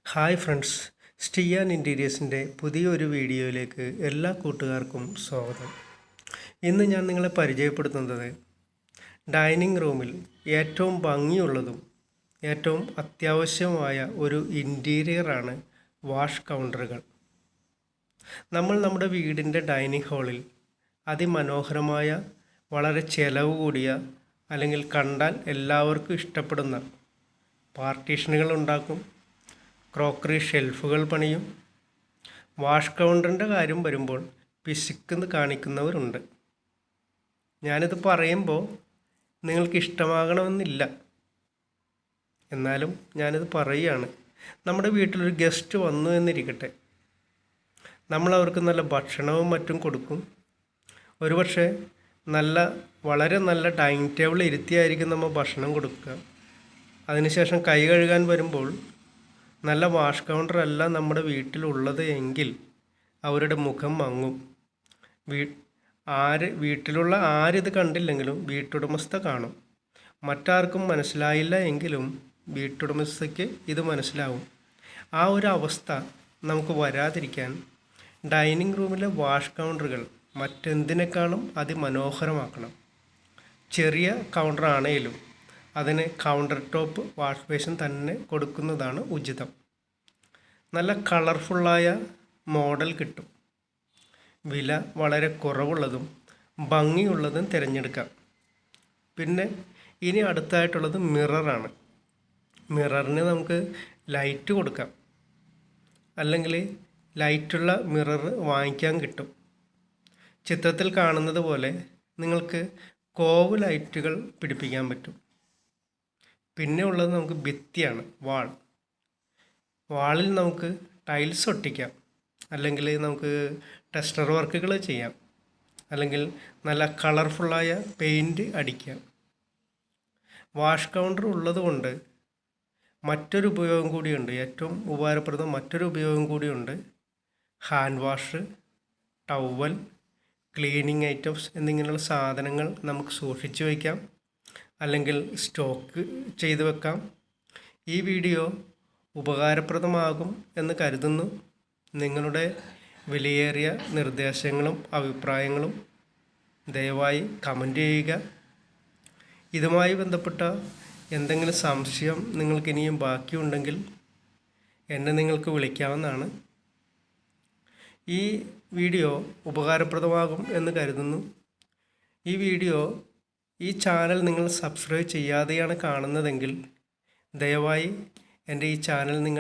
Hi friends, സ്റ്റിയാൻ ഇൻറ്റീരിയേഴ്സിൻ്റെ പുതിയൊരു വീഡിയോയിലേക്ക് എല്ലാ കൂട്ടുകാർക്കും സ്വാഗതം. ഇന്ന് ഞാൻ നിങ്ങളെ പരിചയപ്പെടുത്തുന്നത് ഡൈനിങ് റൂമിൽ ഏറ്റവും ഭംഗിയുള്ളതും ഏറ്റവും അത്യാവശ്യമായ ഒരു ഇൻറ്റീരിയറാണ് വാഷ് കൗണ്ടറുകൾ. നമ്മൾ നമ്മുടെ വീടിൻ്റെ ഡൈനിങ് ഹാളിൽ അതിമനോഹരമായ, വളരെ ചിലവ് കൂടിയ, അല്ലെങ്കിൽ കണ്ടാൽ എല്ലാവർക്കും ഇഷ്ടപ്പെടുന്ന പാർട്ടീഷനുകൾ ഉണ്ടാക്കും, ക്രോക്കറി ഷെൽഫുകൾ പണിയും. വാഷ് കൗണ്ടറിൻ്റെ കാര്യം വരുമ്പോൾ പിശുക്കെന്ന് കാണിക്കുന്നവരുണ്ട്. ഞാനിത് പറയുമ്പോൾ നിങ്ങൾക്ക് ഇഷ്ടമാകണമെന്നില്ല, എന്നാലും ഞാനിത് പറയുകയാണ്. നമ്മുടെ വീട്ടിലൊരു ഗസ്റ്റ് വന്നു എന്നിരിക്കട്ടെ, നമ്മൾ അവർക്ക് നല്ല ഭക്ഷണവും മറ്റും കൊടുക്കും. ഒരുപക്ഷെ വളരെ നല്ല ഡൈനിങ് ടേബിൾ ഇരുത്തിയായിരിക്കും നമ്മൾ ഭക്ഷണം കൊടുക്കുക. അതിനുശേഷം കൈ കഴുകാൻ വരുമ്പോൾ നല്ല വാഷ് കൗണ്ടറല്ല നമ്മുടെ വീട്ടിലുള്ളത് എങ്കിൽ അവരുടെ മുഖം മങ്ങും. വീട്ടിലുള്ള ആരിത് കണ്ടില്ലെങ്കിലും വീട്ടുടമസ്ഥ കാണും. മറ്റാർക്കും മനസ്സിലായില്ല എങ്കിലും വീട്ടുടമസ്ഥയ്ക്ക് ഇത് മനസ്സിലാവും. ആ ഒരു അവസ്ഥ നമുക്ക് വരാതിരിക്കാൻ ഡൈനിങ് റൂമിലെ വാഷ് കൗണ്ടറുകൾ മറ്റെന്തിനേക്കാളും അതിമനോഹരമാക്കണം. ചെറിയ കൗണ്ടറാണേലും അതിന് കൗണ്ടർ ടോപ്പ് വാഷ് ബേസിൻ തന്നെ കൊടുക്കുന്നതാണ് ഉചിതം. നല്ല കളർഫുള്ളായ മോഡൽ കിട്ടും. വില വളരെ കുറവുള്ളതും ഭംഗിയുള്ളതും തിരഞ്ഞെടുക്കാം. പിന്നെ ഇനി അടുത്തായിട്ടുള്ളത് മിററാണ്. മിററിന് നമുക്ക് ലൈറ്റ് കൊടുക്കാം, അല്ലെങ്കിൽ ലൈറ്റുള്ള മിറർ വാങ്ങിക്കാൻ കിട്ടും. ചിത്രത്തിൽ കാണുന്നത് പോലെ നിങ്ങൾക്ക് കോവ് ലൈറ്റുകൾ പിടിപ്പിക്കാൻ പറ്റും. പിന്നെ ഉള്ളത് നമുക്ക് ഭിത്തിയാണ്, വാളിൽ നമുക്ക് ടൈൽസ് ഒട്ടിക്കാം, അല്ലെങ്കിൽ നമുക്ക് ടെസ്റ്റർ വർക്കുകൾ ചെയ്യാം, അല്ലെങ്കിൽ നല്ല കളർഫുള്ളായ പെയിൻറ്റ് അടിക്കാം. വാഷ് കൗണ്ടർ ഉള്ളതുകൊണ്ട് മറ്റൊരു ഉപയോഗം കൂടിയുണ്ട്, ഏറ്റവും ഉപകാരപ്രദം മറ്റൊരു ഉപയോഗം കൂടിയുണ്ട്. Hand wash, towel, cleaning items എന്നിങ്ങനെയുള്ള സാധനങ്ങൾ നമുക്ക് സൂക്ഷിച്ചു വയ്ക്കാം, അല്ലെങ്കിൽ സ്റ്റോക്ക് ചെയ്ത് വെക്കാം. ഈ വീഡിയോ ഉപകാരപ്രദമാകും എന്ന് കരുതുന്നു. നിങ്ങളുടെ വിലയേറിയ നിർദ്ദേശങ്ങളും അഭിപ്രായങ്ങളും ദയവായി കമൻറ്റ് ചെയ്യുക. ഇതുമായി ബന്ധപ്പെട്ട എന്തെങ്കിലും സംശയം നിങ്ങൾക്കിനിയും ബാക്കിയുണ്ടെങ്കിൽ എന്നെ നിങ്ങൾക്ക് വിളിക്കാവുന്നതാണ്. ഈ വീഡിയോ ഉപകാരപ്രദമാകും എന്ന് കരുതുന്നു. ഈ ചാനൽ നിങ്ങൾ സബ്സ്ക്രൈബ് ചെയ്യാതെയാണ് കാണുന്നതെങ്കിൽ ദയവായി എൻ്റെ ഈ ചാനൽ നിങ്ങൾ